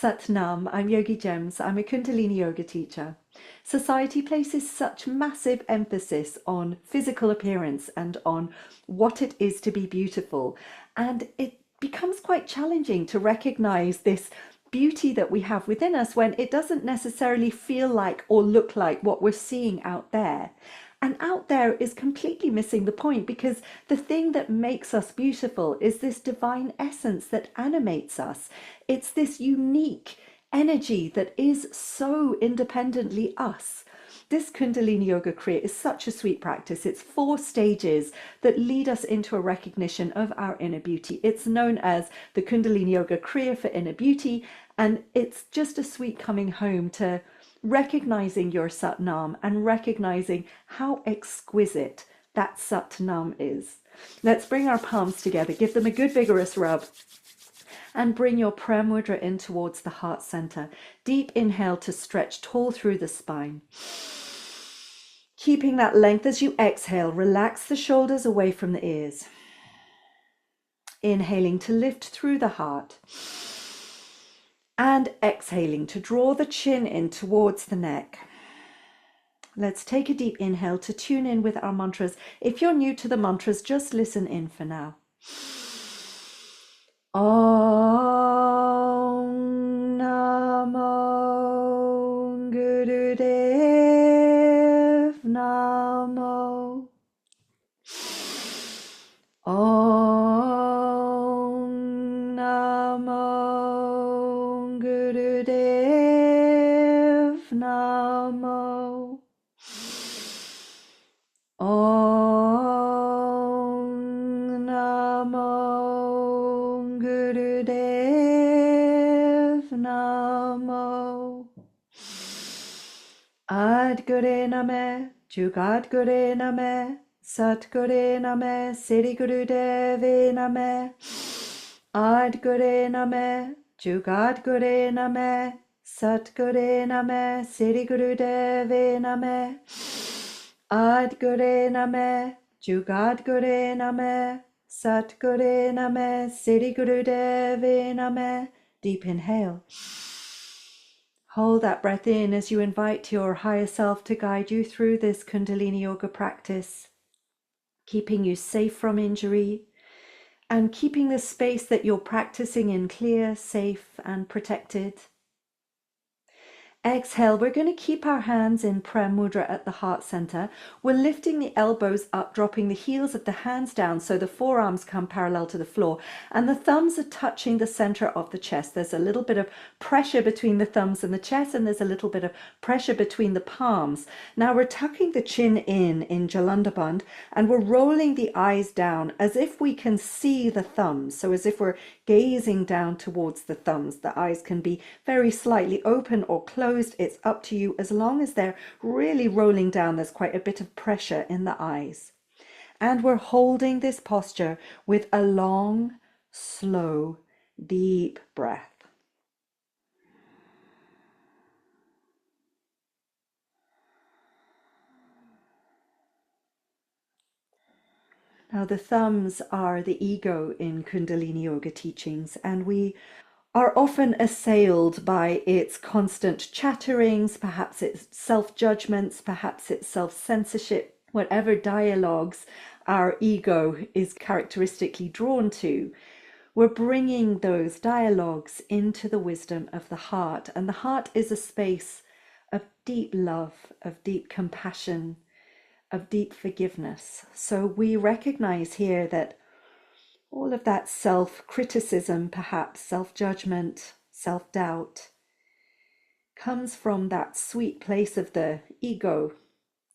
Sat Nam, I'm Yogigems. I'm a Kundalini yoga teacher. Society places such massive emphasis on physical appearance and on what it is to be beautiful. And it becomes quite challenging to recognize this beauty that we have within us when it doesn't necessarily feel like or look like what we're seeing out there. And out there is completely missing the point, because the thing that makes us beautiful is this divine essence that animates us. It's this unique energy that is so independently us. This Kundalini Yoga Kriya is such a sweet practice. It's 4 stages that lead us into a recognition of our inner beauty. It's known as the Kundalini Yoga Kriya for inner beauty, and it's just a sweet coming home to recognizing your Satnam and recognizing how exquisite that Satnam is. Let's bring our palms together, give them a good vigorous rub, and bring your prayer mudra in towards the heart center. Deep inhale to stretch tall through the spine. Keeping that length as you exhale, relax the shoulders away from the ears. Inhaling to lift through the heart. And exhaling to draw the chin in towards the neck. Let's take a deep inhale to tune in with our mantras. If you're new to the mantras, just listen in for now. Om Namo Gurudev Namo. Om Namo Gurudev Namo. Om Namo Gurudev Namo. Adgure Name, Jugadgure Name, Satgure Name, Siri Gurudeve Name. Adgure Name, Jugadgure Name, Satgure Name, Siri Gurudeve Name. Adgure Name, Jugadgure Name, Satgure Name, Siri Gurudeve Name. Deep inhale. Hold that breath in as you invite your higher self to guide you through this Kundalini Yoga practice, keeping you safe from injury and keeping the space that you're practicing in clear, safe, and protected. Exhale, we're going to keep our hands in prayer mudra at the heart center. We're lifting the elbows up, dropping the heels of the hands down so the forearms come parallel to the floor, and the thumbs are touching the center of the chest. There's a little bit of pressure between the thumbs and the chest, and there's a little bit of pressure between the palms. Now we're tucking the chin in Jalandhabandh, and we're rolling the eyes down as if we can see the thumbs. So as if we're gazing down towards the thumbs. The eyes can be very slightly open or closed. It's up to you. As long as they're really rolling down, there's quite a bit of pressure in the eyes. And we're holding this posture with a long, slow, deep breath. Now the thumbs are the ego in Kundalini Yoga teachings, and we are often assailed by its constant chatterings, perhaps its self-judgments, perhaps its self-censorship, whatever dialogues our ego is characteristically drawn to. We're bringing those dialogues into the wisdom of the heart, and the heart is a space of deep love, of deep compassion, of deep forgiveness. So we recognize here that all of that self-criticism, perhaps self-judgment, self-doubt, comes from that sweet place of the ego,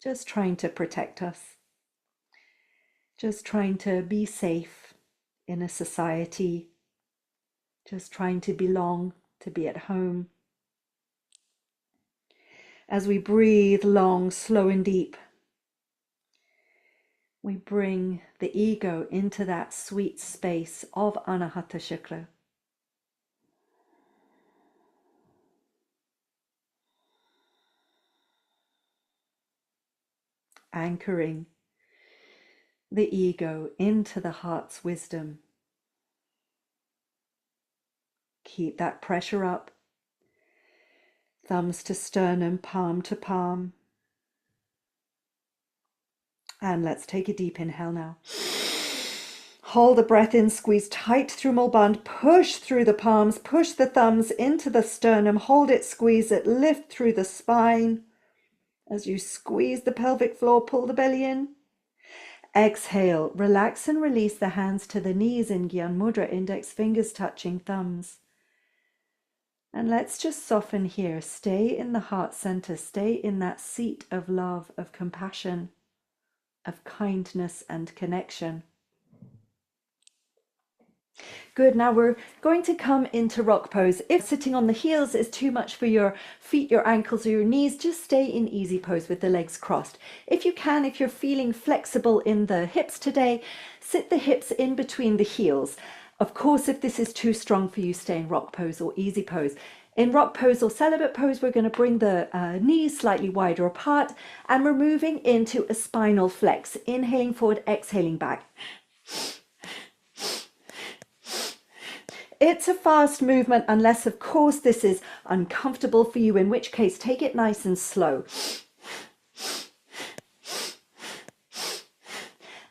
just trying to protect us, just trying to be safe in a society, just trying to belong, to be at home. As we breathe long, slow and deep, we bring the ego into that sweet space of Anahata Chakra. Anchoring the ego into the heart's wisdom. Keep that pressure up Thumbs to sternum, palm to palm. And let's take a deep inhale now. Hold the breath in, squeeze tight through Mulband, push through the palms, push the thumbs into the sternum, hold it, squeeze it, lift through the spine. As you squeeze the pelvic floor, pull the belly in. Exhale, relax and release the hands to the knees in Gyan Mudra, index fingers touching thumbs. And let's just soften here. Stay in the heart center, stay in that seat of love, of compassion, of kindness and connection. Good, now we're going to come into rock pose. If sitting on the heels is too much for your feet, your ankles or your knees, just stay in easy pose with the legs crossed. If you can, if you're feeling flexible in the hips today, sit the hips in between the heels. Of course, if this is too strong for you, stay in rock pose or easy pose. In rock pose or celibate pose, we're going to bring the knees slightly wider apart and we're moving into a spinal flex. Inhaling forward, exhaling back. It's a fast movement unless, of course, this is uncomfortable for you, in which case take it nice and slow.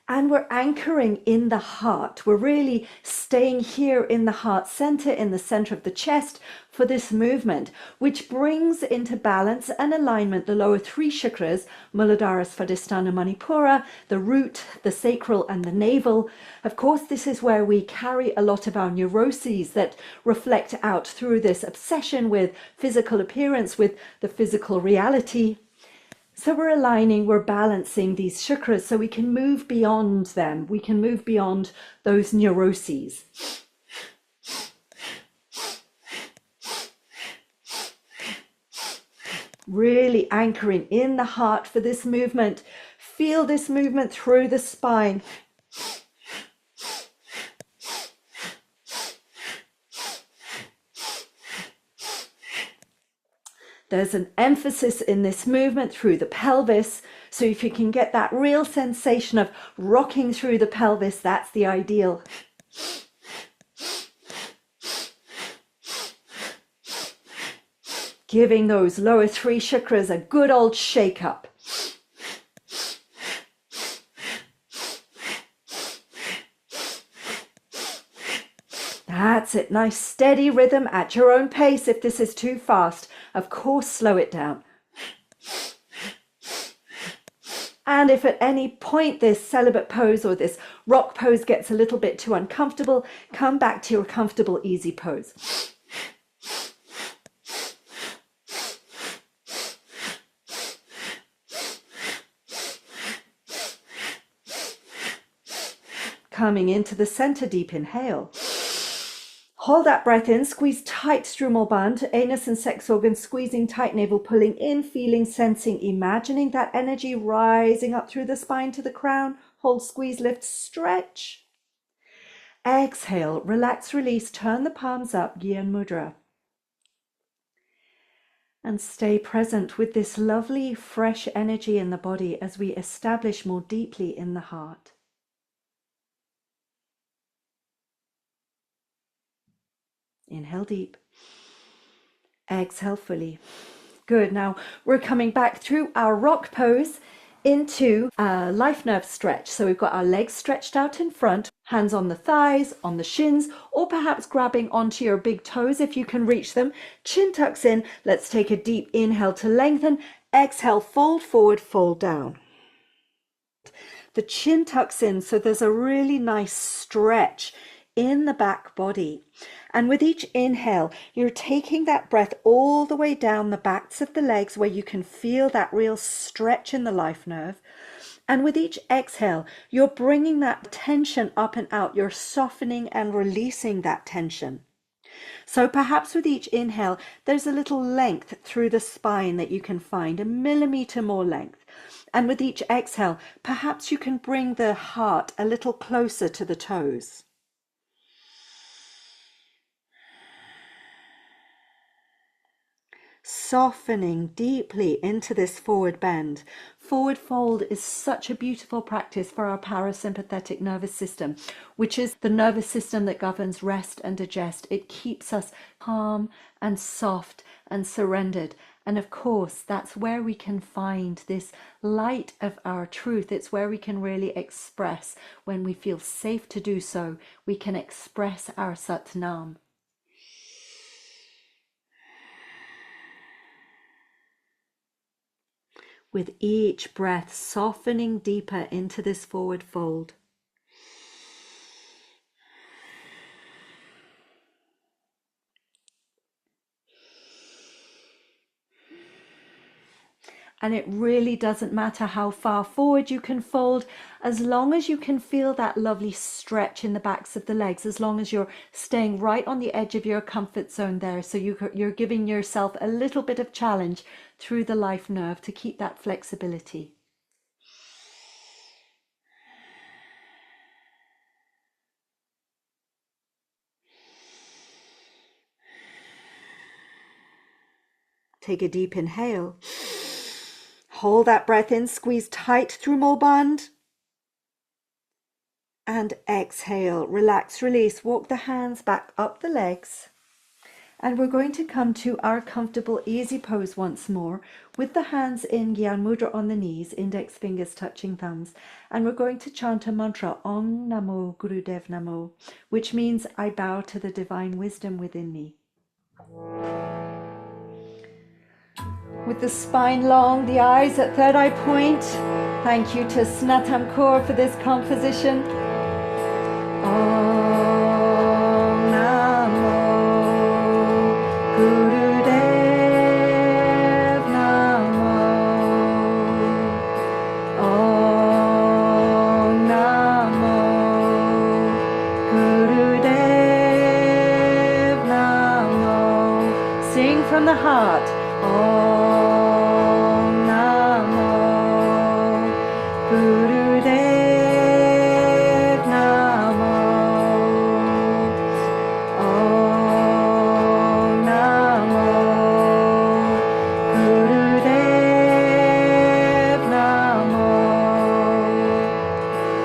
And we're anchoring in the heart. We're really staying here in the heart center, in the center of the chest for this movement, which brings into balance and alignment the lower three chakras, Muladhara, Svadhisthana, Manipura, the root, the sacral, and the navel. Of course, this is where we carry a lot of our neuroses that reflect out through this obsession with physical appearance, with the physical reality. So we're aligning, we're balancing these chakras so we can move beyond them. We can move beyond those neuroses. Really anchoring in the heart for this movement. Feel this movement through the spine. There's an emphasis in this movement through the pelvis. So if you can get that real sensation of rocking through the pelvis, that's the ideal. Giving those lower three chakras a good old shake up. That's it. Nice steady rhythm at your own pace. If this is too fast, of course, slow it down. And if at any point this celibate pose or this rock pose gets a little bit too uncomfortable, come back to your comfortable, easy pose. Coming into the center, deep inhale. Hold that breath in, squeeze tight through Mulband, anus and sex organs, squeezing tight, navel pulling in, feeling, sensing, imagining that energy rising up through the spine to the crown. Hold, squeeze, lift, stretch. Exhale, relax, release, turn the palms up, Gyan Mudra. And stay present with this lovely, fresh energy in the body as we establish more deeply in the heart. Inhale deep. Exhale fully. Good. Now we're coming back through our rock pose into a life nerve stretch. So we've got our legs stretched out in front, hands on the thighs, on the shins, or perhaps grabbing onto your big toes if you can reach them. Chin tucks in. Let's take a deep inhale to lengthen. Exhale, fold forward, fold down. The chin tucks in, so there's a really nice stretch in the back body. And with each inhale, you're taking that breath all the way down the backs of the legs where you can feel that real stretch in the life nerve. And with each exhale, you're bringing that tension up and out. You're softening and releasing that tension. So perhaps with each inhale, there's a little length through the spine that you can find, a millimeter more length. And with each exhale, perhaps you can bring the heart a little closer to the toes. softening deeply into this forward bend. Forward fold is such a beautiful practice for our parasympathetic nervous system, which is the nervous system that governs rest and digest. It keeps us calm and soft and surrendered. And of course, that's where we can find this light of our truth. It's where we can really express, when we feel safe to do so, we can express our Satnam. With each breath, softening deeper into this forward fold. And it really doesn't matter how far forward you can fold, as long as you can feel that lovely stretch in the backs of the legs, as long as you're staying right on the edge of your comfort zone there. So you're giving yourself a little bit of challenge through the life nerve to keep that flexibility. Take a deep inhale. Hold that breath in, squeeze tight through Mulband. And exhale, relax, release, walk the hands back up the legs. And we're going to come to our comfortable, easy pose once more, with the hands in Gyan Mudra on the knees, index fingers touching thumbs. And we're going to chant a mantra, Om Namo Gurudev Namo, which means I bow to the divine wisdom within me. With the spine long, the eyes at third eye point. Thank you to Snatam Kaur for this composition. Om Namo Gurudev Namo. Om Namo Gurudev Namo. Sing from the heart. Om Namo Gurudev Namo. Om Namo Gurudev Namo.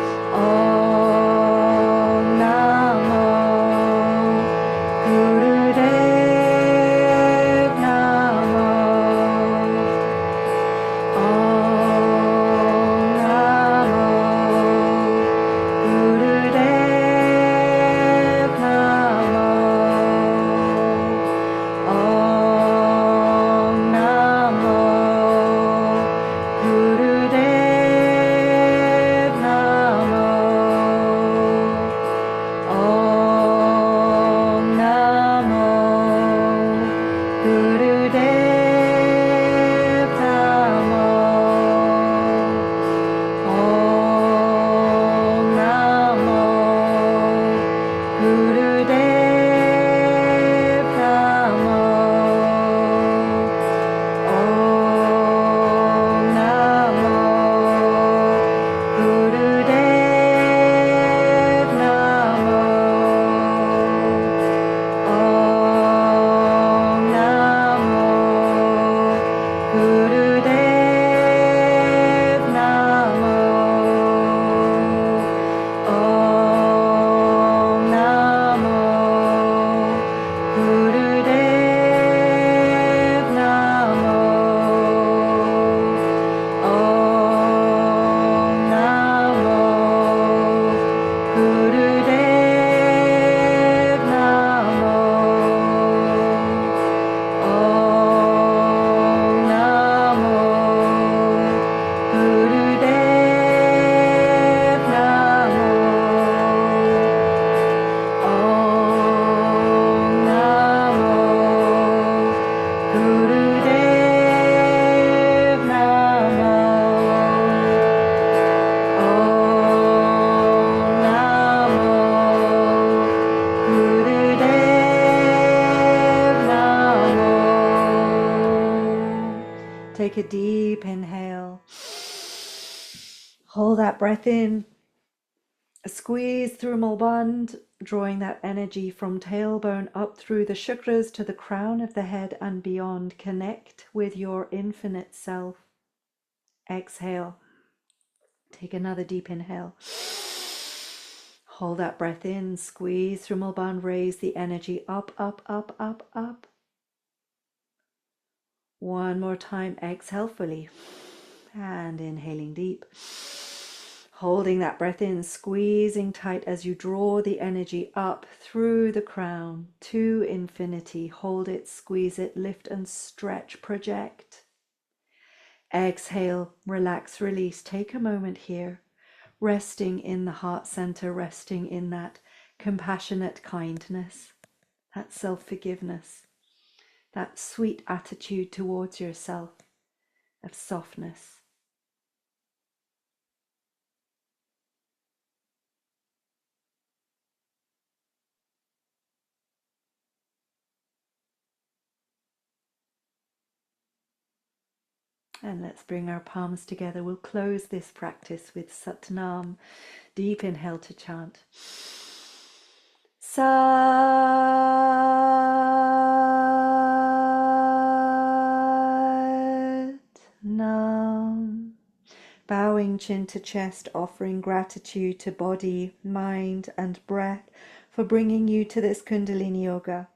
Om Namo Gurudev Namo. Take a deep inhale. Hold that breath in. Squeeze through Mulband. drawing that energy from tailbone up through the chakras to the crown of the head and beyond. Connect with your infinite self. Exhale. Take another deep inhale. Hold that breath in, squeeze through Mulband, raise the energy up, up, up, up, up. One more time, exhale fully. And inhaling deep. Holding that breath in, squeezing tight as you draw the energy up through the crown to infinity. Hold it, squeeze it, lift and stretch, project. Exhale, relax, release. Take a moment here, resting in the heart center, resting in that compassionate kindness, that self-forgiveness, that sweet attitude towards yourself of softness. And let's bring our palms together. We'll close this practice with Satnam. Deep inhale to chant. Satnam. Bowing chin to chest, offering gratitude to body, mind, and breath for bringing you to this Kundalini Yoga.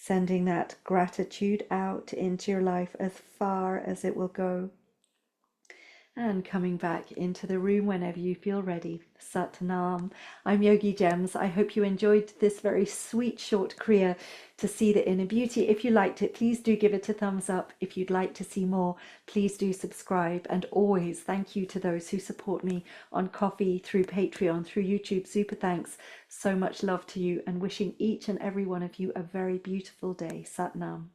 Sending that gratitude out into your life as far as it will go. And coming back into the room whenever you feel ready. Satnam. I'm Yogigems. I hope you enjoyed this very sweet short kriya to see the inner beauty. If you liked it, please do give it a thumbs up. If you'd like to see more, please do subscribe. And always thank you to those who support me on Ko-fi, through Patreon, through YouTube. Super thanks. So much love to you, and wishing each and every one of you a very beautiful day. Satnam.